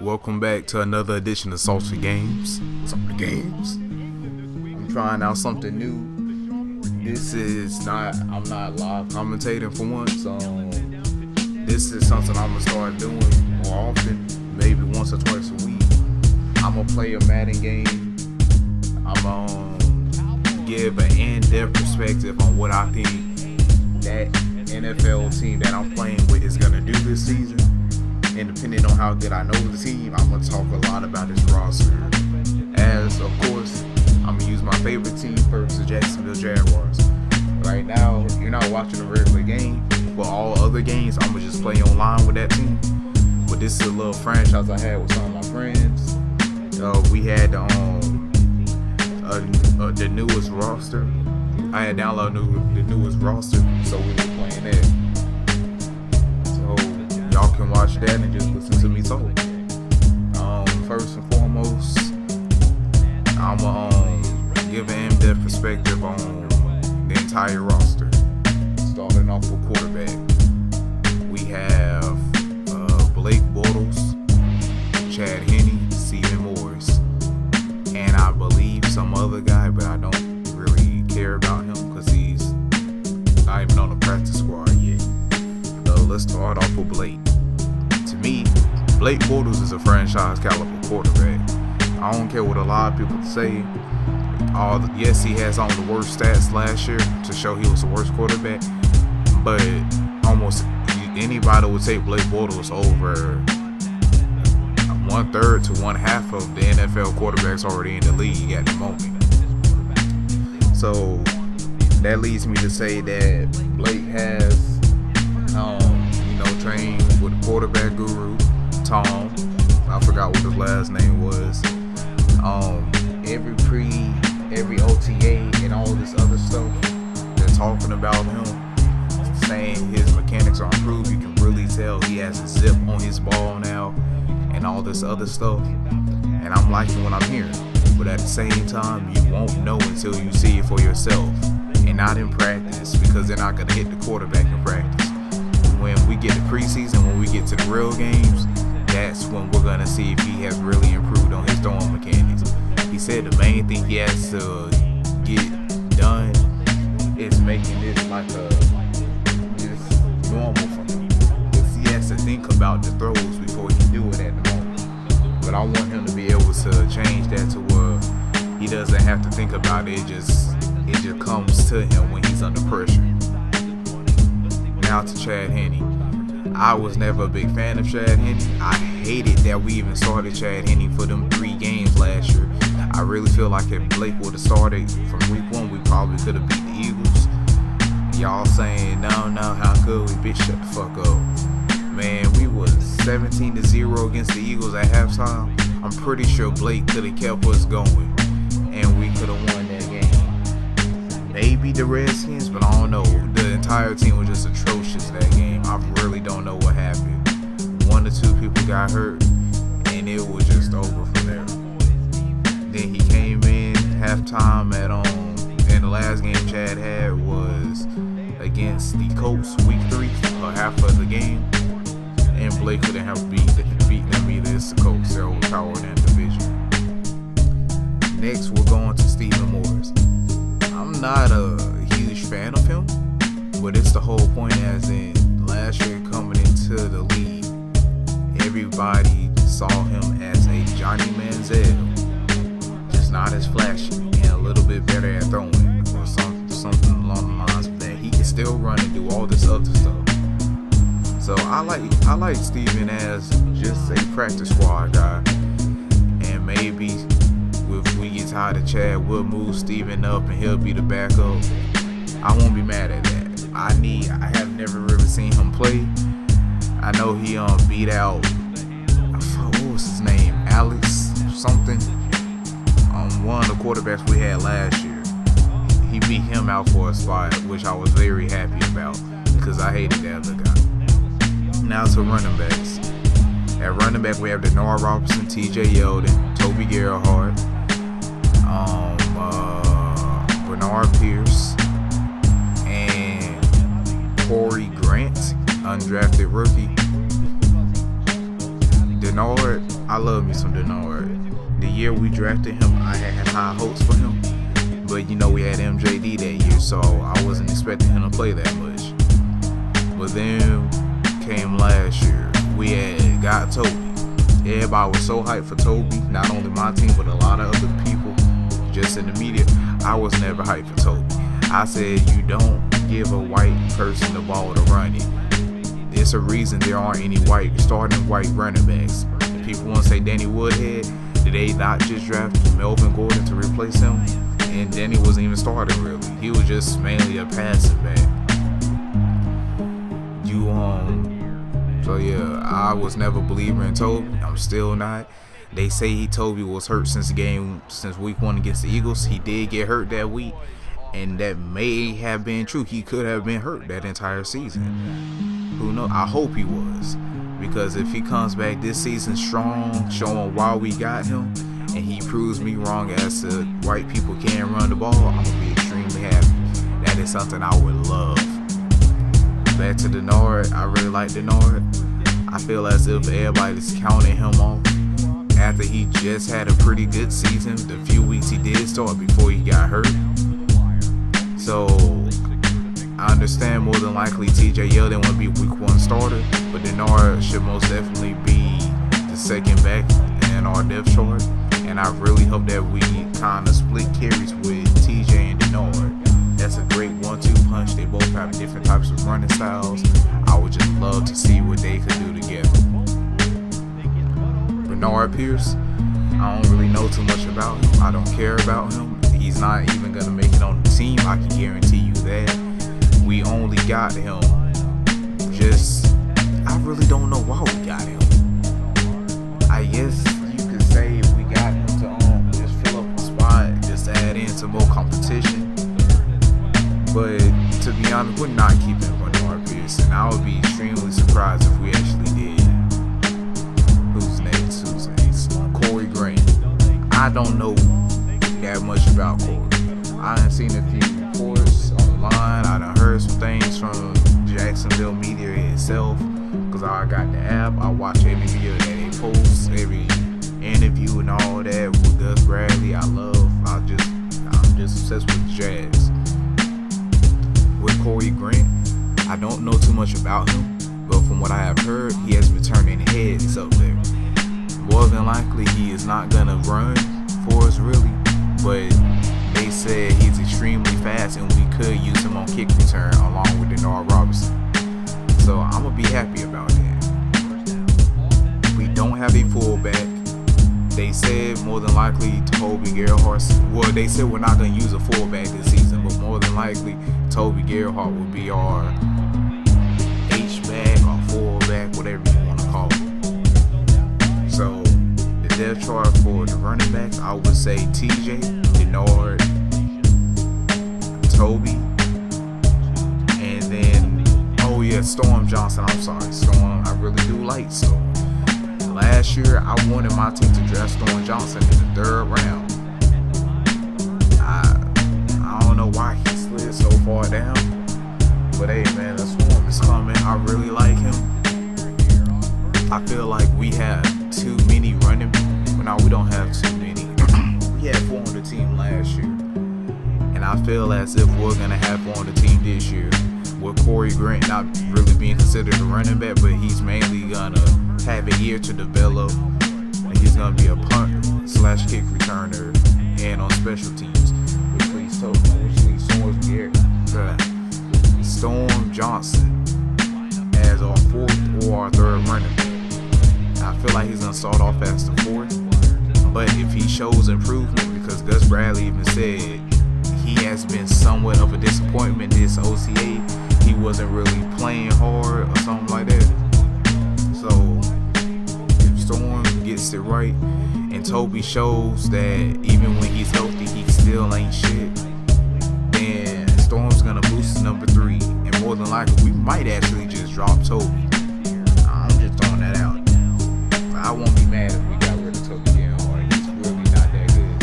Welcome back to another edition of SalterGames. I'm trying out something new. I'm not live commentating for once. This is something I'm gonna start doing more often, maybe once or twice a week. I'm gonna play a Madden game. I'm gonna give an in-depth perspective on what I think that NFL team that I'm playing with is gonna do this season. And depending on how good I know the team, I'm going to talk a lot about this roster. As, of course, I'm going to use my favorite team first, the Jacksonville Jaguars. Right now, you're not watching a regular game. For all other games, I'm going to just play online with that team. But this is a little franchise I had with some of my friends. We had the newest roster. I had downloaded the newest roster, so we were playing that. Y'all can watch that and just listen to me talk. First and foremost, I'm gonna give an in-depth perspective on the entire roster. Starting off with quarterback, we have Blake Bortles, Chad Henne, Stephen Morris, and I believe some other guy, but I don't really care about him because he's not even on the practice squad yet. Let's start off with Blake. To me, Blake Bortles is a franchise caliber quarterback. I don't care what a lot of people say. Yes, he has on the worst stats last year to show he was the worst quarterback, but almost anybody would take Blake Bortles over 1/3 to 1/2 of the NFL quarterbacks already in the league at the moment. So that leads me to say that Blake has trained with the quarterback guru, Tom. I forgot what his last name was. Every OTA and all this other stuff, they're talking about him, saying his mechanics are improved. You can really tell he has a zip on his ball now and all this other stuff. And I'm liking what I'm hearing. But at the same time, you won't know until you see it for yourself. And not in practice, because they're not going to hit the quarterback in practice. When we get to preseason, when we get to the real games, that's when we're going to see if he has really improved on his throwing mechanics. He said the main thing he has to get done is making this just normal for him. Because he has to think about the throws before he do it at the moment. But I want him to be able to change that to where he doesn't have to think about it. It just comes to him when he's under pressure. Now to Chad Henne. I was never a big fan of Chad Henne. I hated that we even started Chad Henne for them 3 games last year. I really feel like if Blake would have started from week 1, we probably could have beat the Eagles. Y'all saying, no, how could we? Bitch, shut the fuck up. Man, we was 17-0 against the Eagles at halftime. I'm pretty sure Blake could have kept us going, and we could have won that game. Maybe the Redskins, but I don't know. The entire team was just atrocious that game. I really don't know what happened. 1 or 2 people got hurt, and it was just over from there. Then he came in halftime and the last game Chad had was against the Colts, week 3, or half of the game. And Blake couldn't have beat them either. It's the Colts. They're overpowered in the division. Next, we're going to Stephen Morris. I'm not a huge fan of him, but it's the whole point, as in last year coming into the league, everybody saw him as a Johnny Manziel, just not as flashy and a little bit better at throwing, or something along the lines of that. He can still run and do all this other stuff. So I like Steven as just a practice squad guy, and maybe if we get tired of Chad, we'll move Steven up and he'll be the backup. I won't be mad at that. I have never really seen him play. I know he beat out, what was his name, Alex something, one of the quarterbacks we had last year. He beat him out for a spot, which I was very happy about because I hated that other guy. Now to running backs. At running back, we have Denard Robinson, TJ Yeldon, Toby Gerhardt, Bernard Pierce, and Corey Grant, undrafted rookie. Denard, I love me some Denard. The year we drafted him, I had high hopes for him. But we had MJD that year, so I wasn't expecting him to play that much. But then came last year, we had got Toby. Everybody was so hyped for Toby, not only my team, but a lot of other people just in the media. I was never hyped for Toby. I said, you don't give a white person the ball to run it. It's a reason there aren't any starting white running backs. If people want to say Danny Woodhead, did they not just draft Melvin Gordon to replace him? And Danny wasn't even starting really. He was just mainly a passing back. So yeah, I was never a believer in Toby. I'm still not. They say Toby was hurt since week 1 against the Eagles. He did get hurt that week, and that may have been true. He could have been hurt that entire season. Who knows? I hope he was, because if he comes back this season strong, showing why we got him, and he proves me wrong as to white people can't run the ball, I'm gonna be extremely happy. That is something I would love. Back to Denard, I really like Denard. I feel as if everybody's counting him off after he just had a pretty good season, the few weeks he did start before he got hurt. So I understand more than likely TJ Yeldon will be week 1 starter, but Denard should most definitely be the second back in our depth chart. And I really hope that we kind of split carries with TJ and Denard. That's a great 1-2 punch. They both have different types of running styles. I would just love to see what they could do together. Bernard Pierce, I don't really know too much about him. I don't care about him. He's not even going to make it on the team. I can guarantee you that. We only got him I really don't know why we got him. I guess you could say we got him to just fill up the spot, just add in some more competition. But to be honest, we're not keeping Bernard Pierce, and I would be extremely surprised if we actually did. Who's next? Corey Grant. I don't know that much about Corey. I done seen a few reports online. I done heard some things from Jacksonville media itself, because I got the app. I watch every video that they post, every interview and all that with Gus Bradley. I'm just obsessed with the Jags. With Corey Grant, I don't know too much about him, but from what I have heard, he has been turning heads up there. More than likely, he is not gonna run for us really, but they said he's extremely fast and we could use him on kick return along with Denard Robinson. So I'm gonna be happy about that. We don't have a fullback. They said more than likely Toby Gerhardt. Well, they said we're not gonna use a fullback this season, but more than likely Toby Gerhardt will be our H-back or fullback, whatever you want to call it. So the depth chart for the running backs, I would say TJ, Denard, Toby, and then Storm Johnson. I'm sorry, Storm. I really do like Storm. Last year, I wanted my team to draft Storm Johnson in the 3rd round. I don't know why he slid so far down, but hey man, the Storm is coming. I really like him. I feel like we have too many running. Well, no, we don't have too many. We had 4 on the team last year, and I feel as if we're gonna have 4 on the team this year. With Corey Grant not really being considered a running back, but he's mainly gonna have a year to develop, and he's gonna be a punt/kick returner and on special teams, which leads Storm Johnson as our 4th or our 3rd running back. I feel like he's gonna start off as the 4th, but if he shows improvement, because Gus Bradley even said he has been somewhat of a disappointment this OCA. He wasn't really playing hard or something like that. So if Storm gets it right and Toby shows that even when he's healthy he still ain't shit, then Storm's gonna boost to number 3, and more than likely we might actually just drop Toby. I'm just throwing that out. I won't be mad if we got rid of Toby again, or he's really not that good.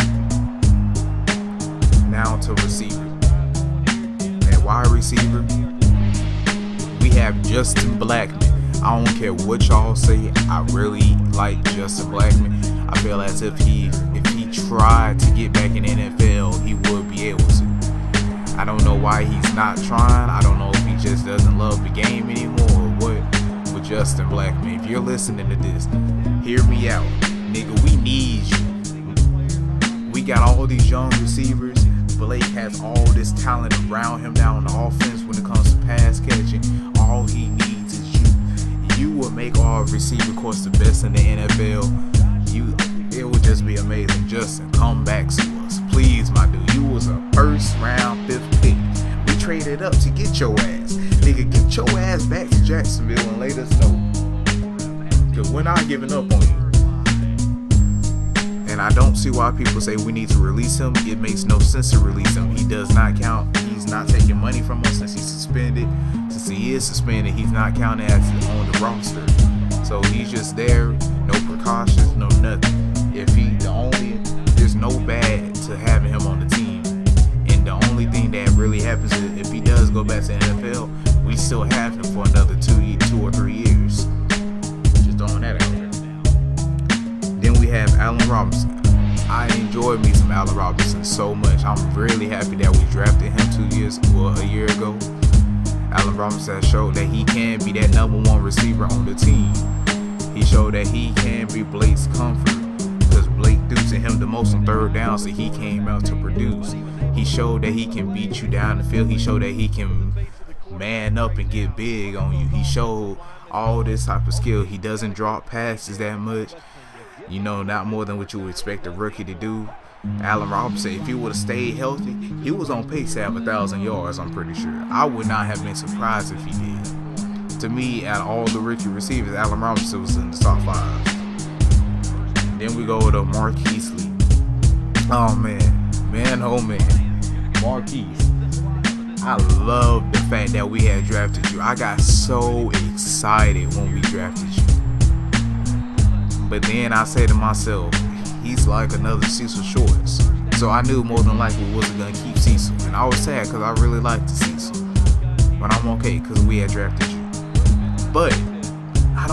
Now to receiver. At wide receiver, we have Justin Blackman. I don't care what y'all say, I really like Justin Blackman. I feel as if he tried to get back in the NFL, he would be able to. I don't know why he's not trying. I don't know if he just doesn't love the game anymore or what. With Justin Blackman, if you're listening to this, hear me out. Nigga, we need you. We got all these young receivers. Blake has all this talent around him now on the offense when it comes to pass catching. All he needs is you. You will make our receiver corps the best in the NFL. It would just be amazing. Justin, come back to us. Please, my dude. You was a first round 5th pick. We traded up to get your ass. Nigga, get your ass back to Jacksonville and let us know. Because we're not giving up on you. And I don't see why people say we need to release him. It makes no sense to release him. He does not count. He's not taking money from us since he's suspended. Since he is suspended, he's not counted as on the roster. So he's just there, no precautions, no nothing. There's no bad to having him on the team. And the only thing that really happens is if he does go back to the NFL, we still have him for another 2 or 3 years. Just throwing that out there. Then we have Allen Robinson. I enjoyed me some Allen Robinson so much. I'm really happy that we drafted him a year ago. Allen Robinson has showed that he can be that number 1 receiver on the team. He showed that he can be Blake's comfort because Blake threw to him the most on 3rd down, so he came out to produce. He showed that he can beat you down the field. He showed that he can man up and get big on you. He showed all this type of skill. He doesn't drop passes that much. You know, not more than what you would expect a rookie to do. Allen Robinson, if he would have stayed healthy, he was on pace to have 1,000 yards, I'm pretty sure. I would not have been surprised if he did. To me, out of all the rookie receivers, Allen Robinson was in the top 5. Then we go to Marquise Lee. Oh man, Marquise. I love the fact that we had drafted you. I got so excited when we drafted you. But then I say to myself, he's like another Cecil Shorts. So I knew more than likely we wasn't going to keep Cecil. And I was sad because I really liked Cecil. But I'm okay because we had drafted you. But I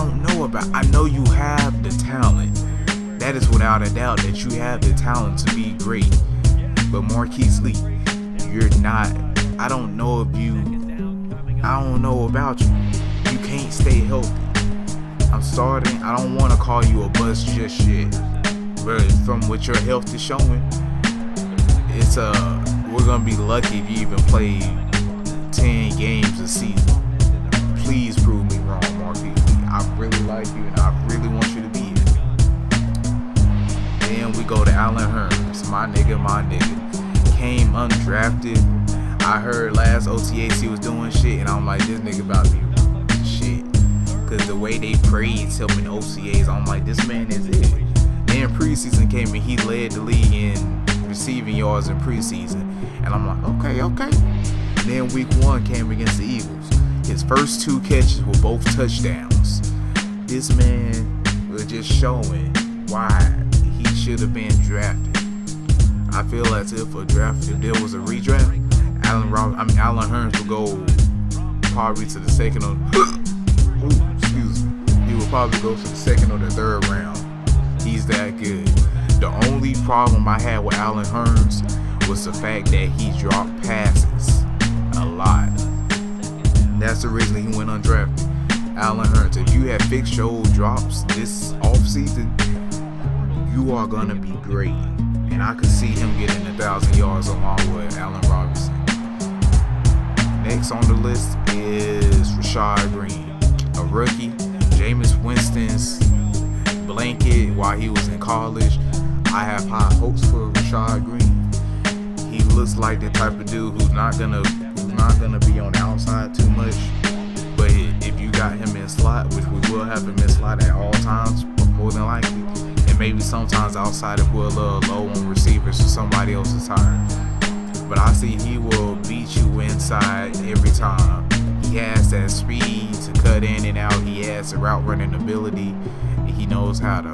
know you have the talent. That is without a doubt that you have the talent to be great. But Marquise Lee, you're not. I don't know about you. You can't stay healthy. I'm starting. I don't want to call you a bust just yet. But from what your health is showing, we're gonna be lucky if you even play 10 games a season. Please prove me wrong, Marquise. I really like you and I really want you to be here. Then we go to Allen Hurns, my nigga. Came undrafted. I heard last OTAs he was doing shit, and I'm like, this nigga about to be shit. Cause the way they praise him in OTAs, I'm like, this man is it. Then preseason came and he led the league in receiving yards in preseason. And I'm like, okay. Then week 1 came against the Eagles. His first 2 catches were both touchdowns. This man was just showing why he should have been drafted. I feel as if there was a redraft, Allen Hurns would go probably to the second or he would probably go to the 2nd or the 3rd round. He's that good. The only problem I had with Allen Hurns was the fact that he dropped passes a lot. That's the reason he went undrafted. Allen Hurns, if you have fixed your drops this offseason, you are going to be great. And I could see him getting 1,000 yards along with Allen Robinson. Next on the list is Rashad Green, a rookie. Jameis Winston's blanket while he was in college. I have high hopes for Rashad Green. He looks like the type of dude who's not gonna be on the outside too much. But if you got him in slot, which we will have him in slot at all times, more than likely, and maybe sometimes outside if we're a little low on receivers for somebody else's time. But I see he will beat you inside every time. He has that speed to cut in and out. He has the route running ability. He knows how to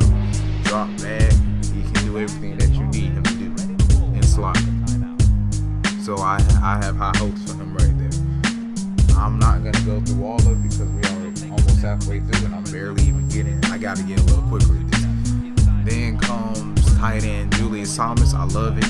drop back. He can do everything that you need him to do in slot. So I have high hopes for him right there. I'm not going to go through all of it because we are almost halfway through and I'm barely even getting. I got to get a little quicker. tight end Julius Thomas, I love it.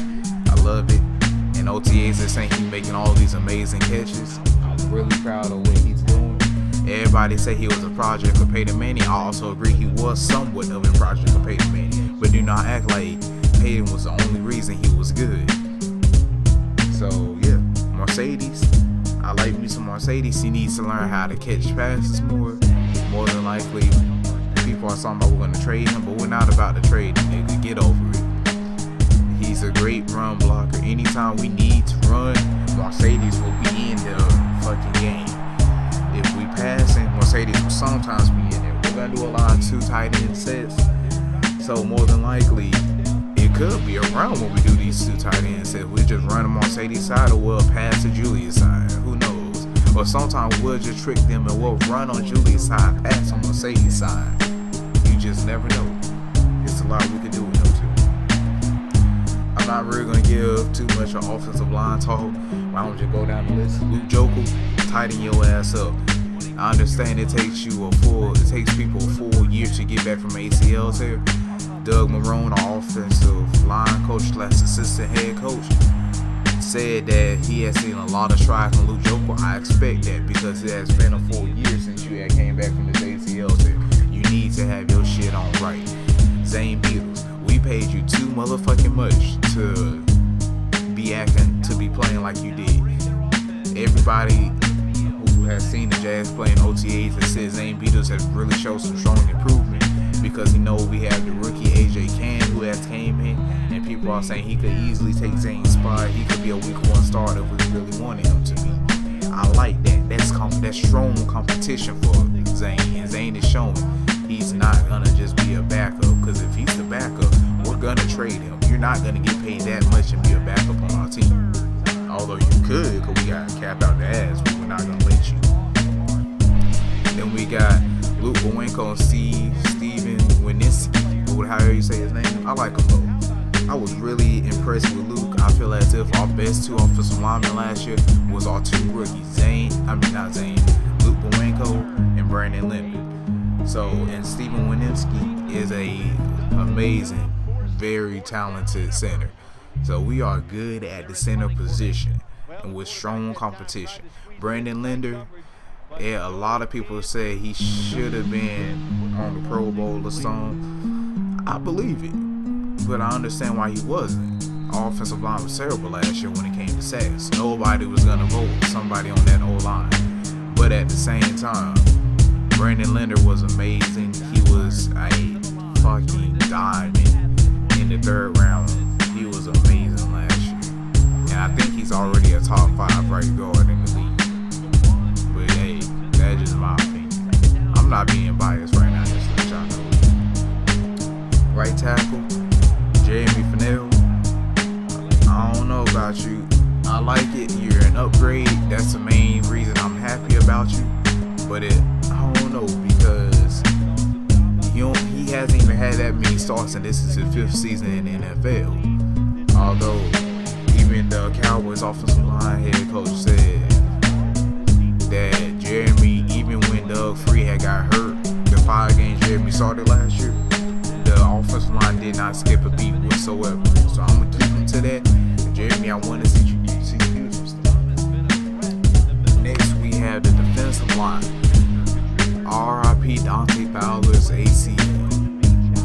And OTAs are saying he's making all these amazing catches. I'm really proud of what he's doing. Everybody say he was a project of Peyton Manning. I also agree he was somewhat of a project of Peyton Manning, but do not act like Peyton was the only reason he was good. So yeah, Mercedes. I like me some Mercedes. He needs to learn how to catch passes more. More than likely, people are talking about we're going to trade him, but we're not about to trade him, nigga. Get over it. He's a great run blocker. Anytime we need to run, Mercedes will be in the fucking game. If we pass him, Mercedes will sometimes be in there. We're going to do a lot of 2 tight end sets. So more than likely, it could be a run when we do these 2 tight end sets. We just run the Mercedes side or we'll pass the Julius side. Who knows? Or sometimes we'll just trick them and we'll run on Julius side, pass on Mercedes side. You just never know. It's a lot we could do with them two. I'm not really going to give too much of offensive line talk. Why don't you go down the list? Luke Jokel, tighten your ass up. I understand it takes people a full year to get back from ACLs here. Doug Marrone, our offensive line coach / assistant head coach, said that he has seen a lot of strides from Luke Jokel. I expect that because it has been a full year since you had came back from this ACLs here. You need to have your shit on right. Zane Beatles, we paid you too motherfucking much to be playing like you did. Everybody who has seen the Jazz playing OTAs and said Zane Beatles has really showed some strong improvement because he knows we have the rookie AJ Cann who has came in, and people are saying he could easily take Zane's spot. He could be a week 1 starter if we really wanted him to be. I like that. That's strong competition for Zane, and Zane is showing he's not gonna just be a backup, because if he's the backup, we're gonna trade him. You're not gonna get paid that much and be a backup on our team. Although you could, because we got capped out the ass, but we're not gonna let you. Then we got Luke Bowenko and Steven Wininski, or however you say his name. I like him though. I was really impressed with Luke. I feel as if our best 2 offensive linemen last year was our 2 rookies, Luke Bowenko and Brandon Linder. So, and Steven Wininski is a amazing, very talented center. So we are good at the center position and with strong competition. Brandon Linder, a lot of people say he should have been on the Pro Bowl or something. I believe it, but I understand why he wasn't. Our offensive line was terrible last year when it came to sacks. Nobody was gonna vote somebody on that O-line. But at the same time, Brandon Linder was amazing. He was a fucking diamond in the 3rd round. He was amazing last year. And I think he's already a top 5 right guard in the league. But hey, that's just my opinion. I'm not being biased right now, just to let y'all know. Right tackle, Jeremy Fennell. I don't know about you. I like it. You're an upgrade. That's the main reason I'm happy about you. But I don't know, because he hasn't even had that many starts, and this is his 5th season in the NFL. Although even the Cowboys offensive line head coach said that Jeremy, even when Doug Free had got hurt, the 5 games Jeremy started last year, the offensive line did not skip a beat whatsoever. So I'm gonna keep him to that. Jeremy, I want to see you do some stuff. Next, we have the defensive line. R.I.P. Dante Fowler's ACL.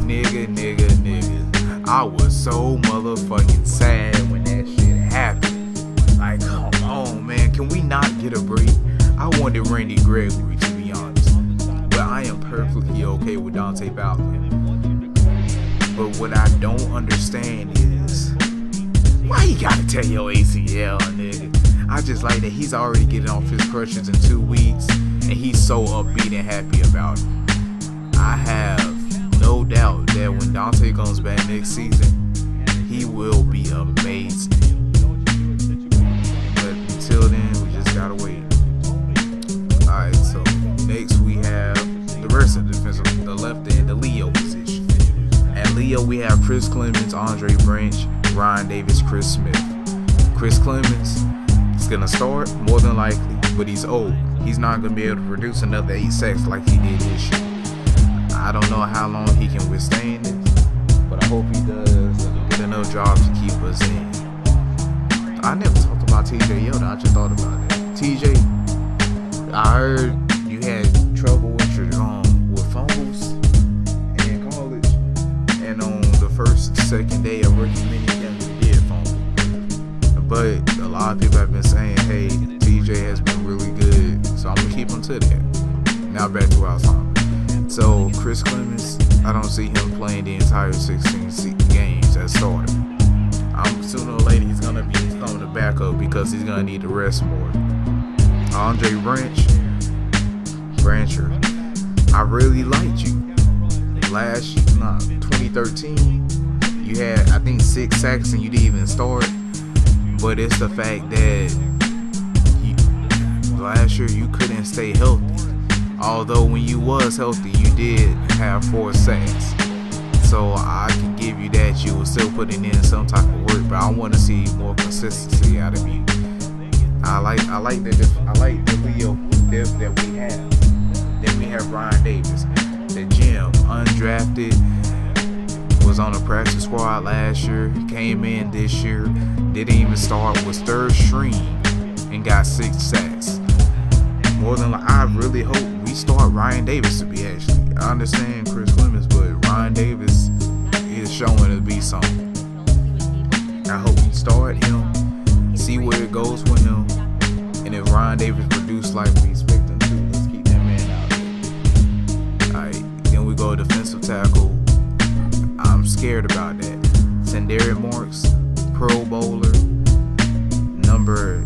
Nigga. I was so motherfucking sad when that shit happened. Like, come on, man. Can we not get a break? I wanted Randy Gregory, to be honest. But I am perfectly okay with Dante Fowler. But what I don't understand is, why you gotta tear your ACL, nigga? I just like that he's already getting off his crutches in 2 weeks, and he's so upbeat and happy about it. I have no doubt that when Dante comes back next season, he will be amazing. But until then, we just gotta wait. Alright, so next we have the rest of the defensive, the left end, the Leo position. At Leo, we have Chris Clemens, Andre Branch, Ryan Davis, Chris Smith. Chris Clemens is going to start, more than likely, but he's old. He's not going to be able to produce another 8 sacks like he did this year. I don't know how long he can withstand it, but I hope he does job to keep us in. I never talked about TJ Yeldon. I just thought about it. TJ, I heard you had trouble with your with fumbles in college, and on the first, second day of rookie minicamp, you did fumble. But a lot of people have been saying, hey, TJ has been really good, so I'm gonna keep him to that. Now back to our song. So Chris Clemens, I don't see him playing the entire 16 games as starter. Sooner or later he's coming to back up because he's gonna need to rest more. Andre Brancher, I really liked you. 2013, you had I think 6 sacks and you didn't even start. But it's the fact that last year you couldn't stay healthy. Although when you was healthy, you did have 4 sacks. So I can give you that you were still putting in some type of work, but I want to see more consistency out of you. I like the Leo depth that we have. Then we have Ryan Davis, the gym, undrafted, was on the practice squad last year. He came in this year, didn't even start, was third string, and got 6 sacks. More than I really hope we start Ryan Davis to be actually. I understand Chris Clemens, but Ryan Davis is showing to be something. I hope we start him, see where it goes with him, and if Ryan Davis produce like we expect him to, let's keep that man out there. Alright, then we go defensive tackle. I'm scared about that. Sendarian Marks, Pro Bowler, number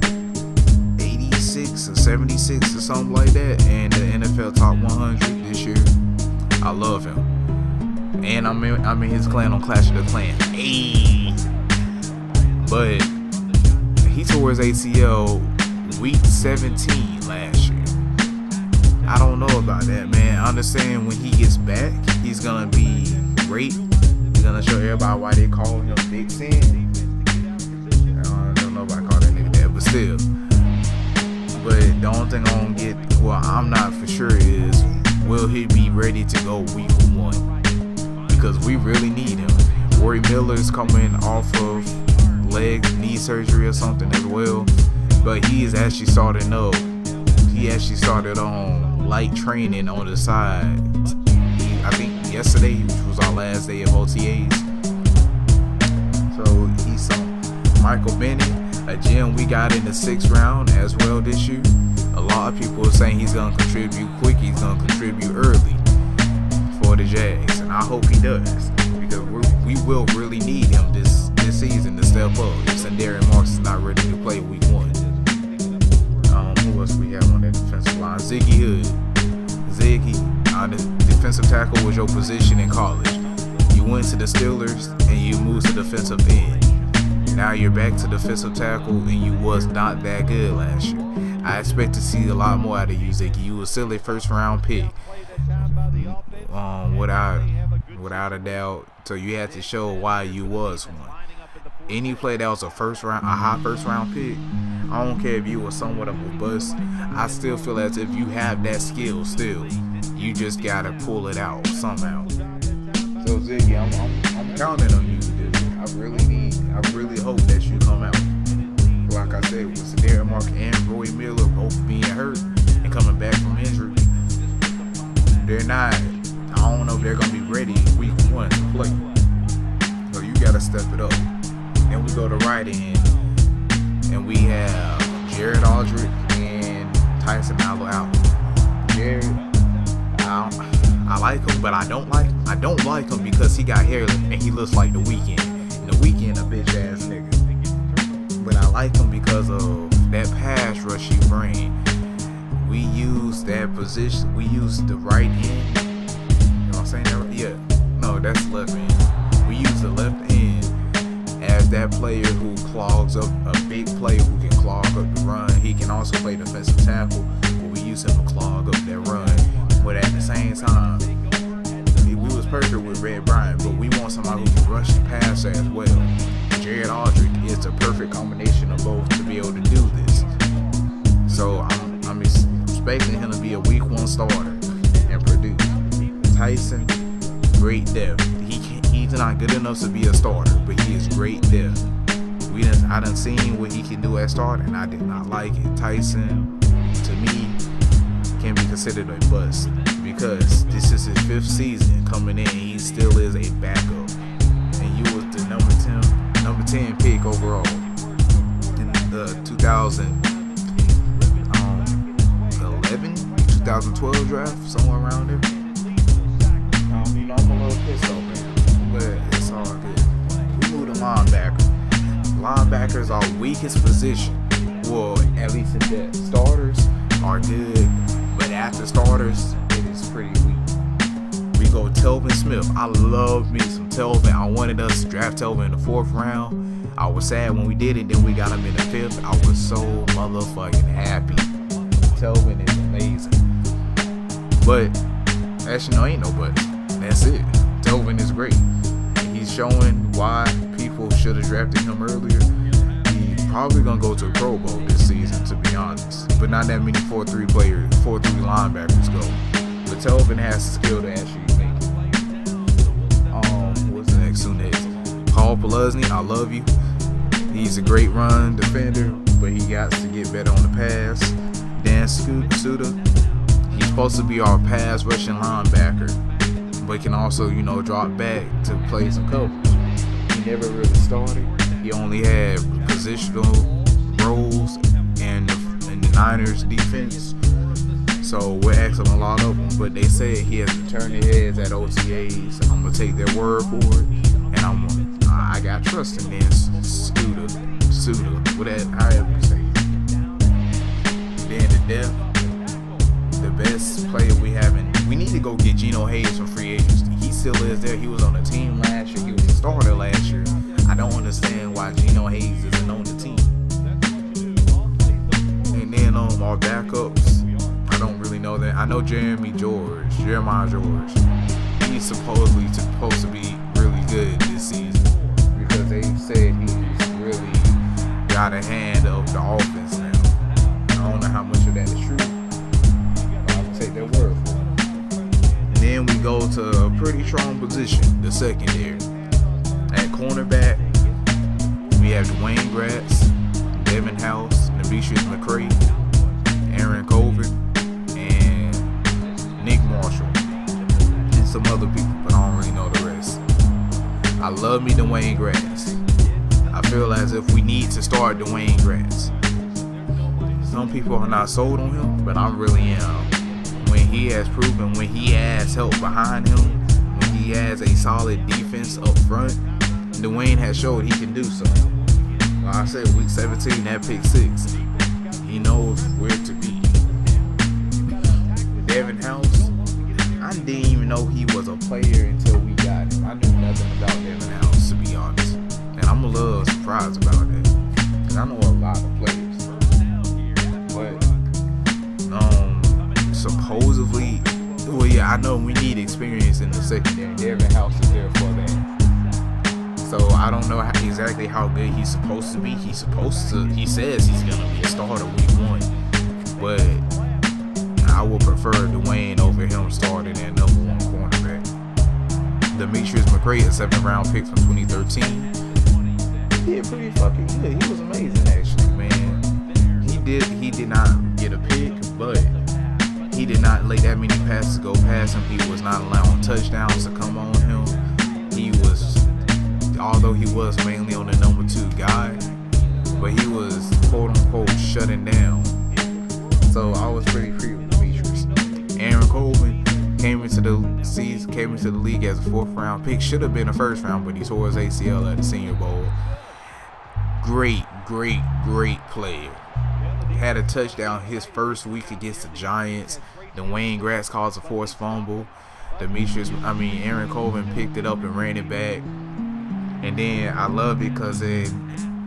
86 or 76 or something like that, and the NFL Top 100 this year. I love him, and I'm in his clan on Clash of the Clans. Hey, but he tore his ACL week 17 last year. I don't know about that, man. I understand when he gets back, he's gonna be great. He's gonna show everybody why they call him Big Sin. I don't know if I call that nigga that, but still. But the only thing I don't get, well, I'm not for sure is, will he be ready to go week 1? Because we really need him. Rory Miller is coming off of knee surgery or something as well. But he is actually starting up. He actually started on light training on the side. I think yesterday, which was our last day of OTAs. So he's some Michael Bennett, a gem we got in the 6th round as well this year. A lot of people are saying he's going to contribute quick, he's going to contribute early for the Jags, and I hope he does, because we will really need him this season to step up if Sendarian Marks is not ready to play week 1. Who else we have on that defensive line? Ziggy Hood. Ziggy, the defensive tackle was your position in college. You went to the Steelers and you moved to defensive end. Now you're back to defensive tackle and you was not that good last year. I expect to see a lot more out of you, Ziggy. You were still a 1st round pick, without a doubt. So you had to show why you was one. Any play that was a high 1st round pick, I don't care if you were somewhat of a bust. I still feel as if you have that skill still. You just gotta pull it out somehow. So Ziggy, I'm counting on you. I really hope that you come out. Like I said, with Sendarian Mark and Roy Miller both being hurt and coming back from injury, they're not. I don't know if they're gonna be ready week 1 to play. So you gotta step it up. And we go to right end, and we have Jared Aldridge and Tyson Allo out. Jared, I like him, but I don't like him because he got hair and he looks like The Weeknd. And The Weeknd a bitch ass nigga. But I like him because of that pass rush he bring. We use that position. We use the right end. You know what I'm saying? Yeah. No, that's left end. We use the left end as that player who clogs up a big player who can clog up the run. He can also play defensive tackle, but we use him to clog up that run. But at the same time, we was perfect with Red Bryant, but we want somebody who can rush the passer as well. Jared Aldridge is the perfect combination of both to be able to do this. So I'm expecting him to be a week 1 starter and produce. Tyson, great depth. He he's not good enough to be a starter, but he is great there. I done seen what he can do at starter, and I did not like it. Tyson, to me, can be considered a bust because this is his 5th season coming in. He still is a backup, and you was the number 10 pick overall in the 2012 draft, somewhere around there. I'm a little pissed off, but it's all good. We move to linebacker. Linebackers are weakest position. Well, at least in depth. Starters are good, but after starters, it is pretty weak. We go Telvin Smith. I love me some Telvin. I wanted us to draft Telvin in the 4th round. I was sad when we did it. Then we got him in the 5th. I was so motherfucking happy. Telvin is amazing. But actually, no, ain't no but. That's it. Telvin is great. He's showing why people should have drafted him earlier. He's probably gonna go to a Pro Bowl this season, to be honest. But not that many 4-3 linebackers go. But Telvin has the skill to actually make it. What's the next? Who next? Paul Peluzny, I love you. He's a great run defender, but he got to get better on the pass. Dan Suda, he's supposed to be our pass rushing linebacker, but can also, drop back to play some coverage. He never really started. He only had positional roles in the Niners defense. So we're asking a lot of them, but they said he has been turning heads at OTAs. I'm gonna take their word for it, and I got trust in this Suda, whatever, however you say it. Then the depth, the best player we have we need to go get Geno Hayes from free agency. He still is there. He was on the team last year. He was a starter last year. I don't understand why Geno Hayes isn't on the team. And then our backups, I don't really know that. I know Jeremiah George. He's supposed to be really good this season because they said he's really got a hand of the offense now. I don't know how much of that is true. I'll take their word for it. And then we go to a pretty strong position, the secondary. At cornerback, we have Dwayne Gratz, Devin House, Demetrius McCray, Aaron Colvin, and Nick Marshall, and some other people, but I don't really know the rest. I love me Dwayne Gratz. I feel as if we need to start Dwayne Gratz. Some people are not sold on him, but I really am. When he has proven, when he has help behind him, when he has a solid defense up front, Dwayne has showed he can do so. Like I said, week 17, that pick 6, he knows where to be. Devin House, I didn't even know he was a player until we got him. I knew nothing about Devin House, to be honest. And I'm a little surprised about that, because I know a lot of players. But, supposedly, well, yeah, I know we need experience in the secondary. Devin House is there for that. So I don't know exactly how good he's supposed to be. He says he's gonna be a starter week 1, but I would prefer Dwayne over him starting at number 1 cornerback. Demetrius McCray, a 7th round pick from 2013. He did pretty fucking good. He was amazing, actually, man. He did not get a pick, but he did not let that many passes go past him. He was not allowing touchdowns to come on him. Although he was mainly on the number 2 guy, but he was quote unquote shutting down. So I was pretty free with Demetrius. Aaron Colvin came into the league as a 4th round pick. Should have been a 1st round, but he tore his ACL at the Senior Bowl. Great player. Had a touchdown his first week against the Giants. Dwayne Gratz caused a forced fumble. Aaron Colvin picked it up and ran it back. And then I loved it because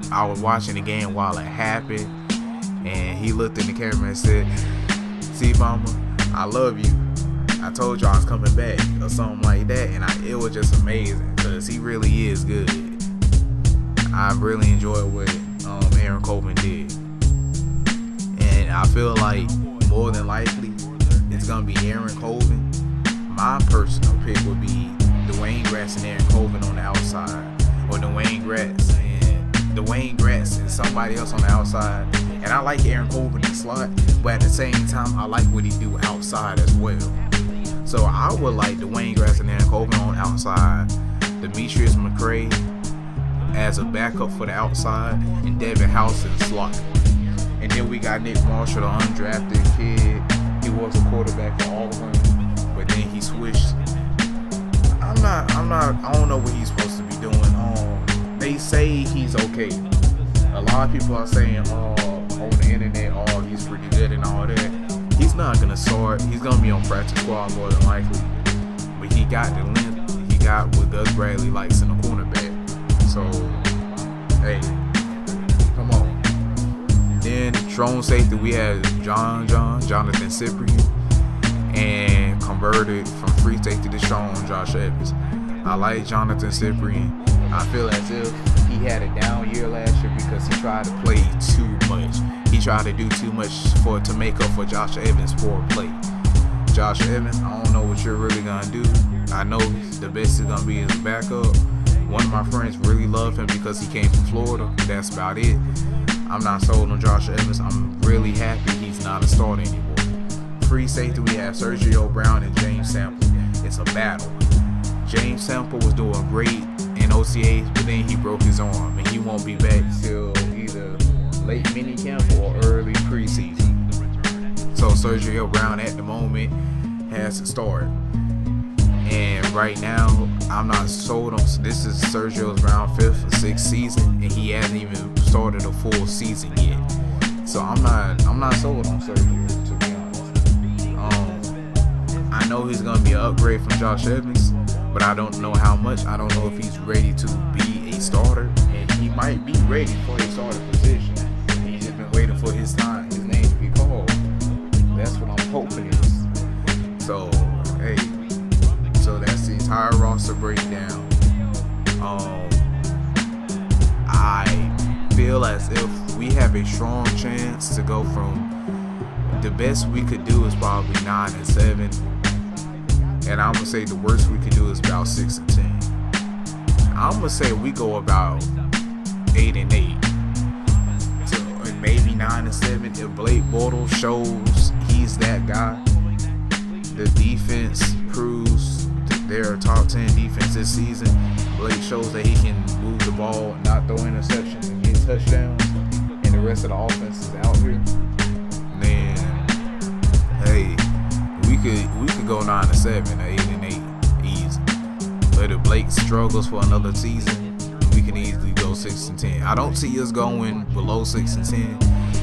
I was watching the game while it happened, and he looked in the camera and said, "See, mama, I love you. I told you I was coming back," or something like that. And it was just amazing because he really is good. I really enjoyed what Aaron Colvin did. And I feel like more than likely it's going to be Aaron Colvin. My personal pick would be Dwayne Gratz and Aaron Colvin on the outside, or Dwayne Gratz and somebody else on the outside. And I like Aaron Colvin in the slot, but at the same time, I like what he do outside as well. So I would like Dwayne Gratz and Aaron Colvin on outside, Demetrius McCray as a backup for the outside, and Devin House in the slot. And then we got Nick Marshall, the undrafted kid. He was a quarterback at Auburn, but then he switched. I don't know what he's supposed to be doing. They say he's okay. A lot of people are saying, on the internet, he's pretty good and all that. He's not gonna start. He's gonna be on practice squad more than likely. But he got the length. He got what Gus Bradley likes in a cornerback. So, hey, come on. Then strong safety, we had Jonathan Cyprien, and converted from free safety to strong Josh Evans. I like Jonathan Cyprien. I feel as if he had a down year last year because he tried to play too much. He tried to do too much to make up for Josh Evans' poor play. Josh Evans, I don't know what you're really gonna do. I know the best is gonna be his backup. One of my friends really love him because he came from Florida. That's about it. I'm not sold on Josh Evans. I'm really happy he's not a starter anymore. Free safety, we have Sergio Brown and James Sample. It's a battle. James Sample was doing great in OTAs, but then he broke his arm, and he won't be back till either late minicamp or early preseason. So Sergio Brown at the moment has to start. And right now, I'm not sold on. This is Sergio Brown's 5th or 6th season, and he hasn't even started a full season yet. So I'm not sold on Sergio, to be honest. I know he's gonna be an upgrade from Josh Evans, but I don't know how much. I don't know if he's ready to be a starter, and he might be ready for a starter position. He's just been waiting for his name to be called. That's what I'm hoping is. So, hey. So that's the entire roster breakdown. I feel as if we have a strong chance to go from the best we could do is probably 9-7, and I'm gonna say the worst we could do is about 6-10. I'm gonna say we go about 8-8, so and maybe 9-7 if Blake Bortles shows he's that guy. The defense proves they're a top 10 defense this season. Blake shows that he can move the ball, not throw interceptions, and get touchdowns, and the rest of the offense is out here. Then, hey, we could go 9-7, 8-8, easy. But if Blake struggles for another season, we can easily go 6-10. I don't see us going below 6-10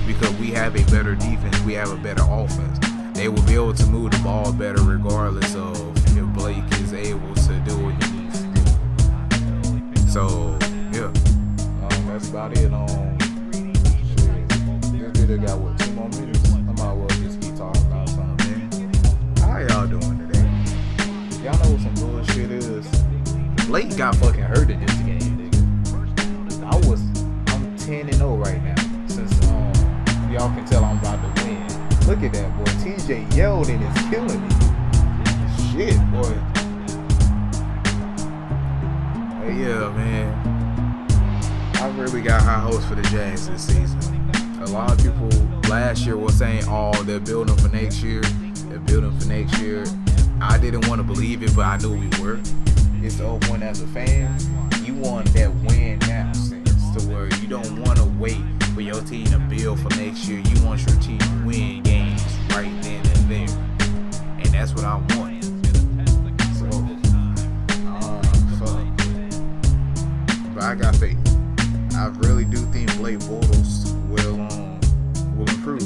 because we have a better defense, we have a better offense. They will be able to move the ball better regardless of if Blake is able to do what he needs to do. So, yeah. That's about it. This video got, 2 more minutes? I might as well just keep talking about something, man. How y'all doing today? Y'all know what some bullshit is? Blake got fucking hurt in this game, nigga. I'm 10-0 right now. Since, y'all can tell I'm about to win. Look at that, boy. TJ Yeldon is killing me. Shit, boy. Hey, yeah, man. I really got high hopes for the Jags this season. A lot of people last year were saying, they're building for next year. I didn't want to believe it, but I knew we were. It's the whole point as a fan. You want that win now sense to where you don't want to wait for your team to build for next year. You want your team to win games right then and there. And that's what I want. So, fuck. But I got faith. I really do think Blake Bortles will improve.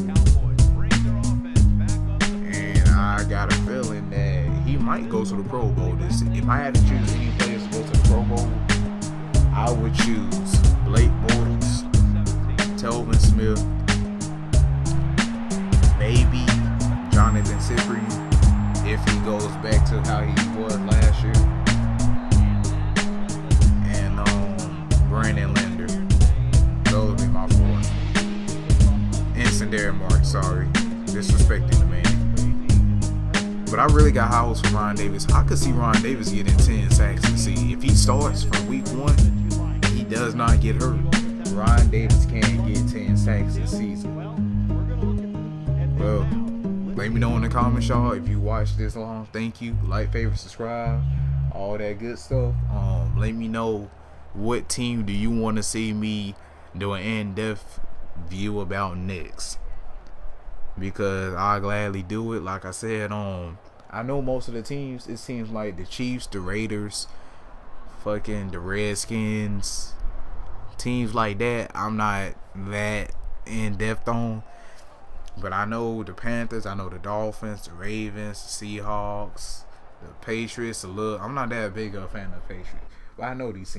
And I got a feeling that he might go to the Pro Bowl this season. If I had to choose any players to go to the Pro Bowl, I would choose Blake Bortles, Telvin Smith, maybe Jonathan Cyprien if he goes back to how he was last year, and Brandon Linder. Those would be my 4. And Sandarian Mark, sorry, disrespecting the man. But But I really got high hopes for Ron Davis. I could see Ron Davis getting 10 sacks and see if he starts from week 1, he does not get hurt. Ron Davis can get 10 sacks this season. Well, let me know in the comments, y'all, if you watched this long. Thank you. Like, favorite, subscribe, all that good stuff. Let me know what team do you want to see me do an in-depth view about next, because I'll gladly do it. Like I said, I know most of the teams. It seems like the Chiefs, the Raiders, fucking the Redskins, teams like that, I'm not that in depth on. But I know the Panthers, I know the Dolphins, the Ravens, the Seahawks, the Patriots. I'm not that big of a fan of the Patriots, but I know these teams.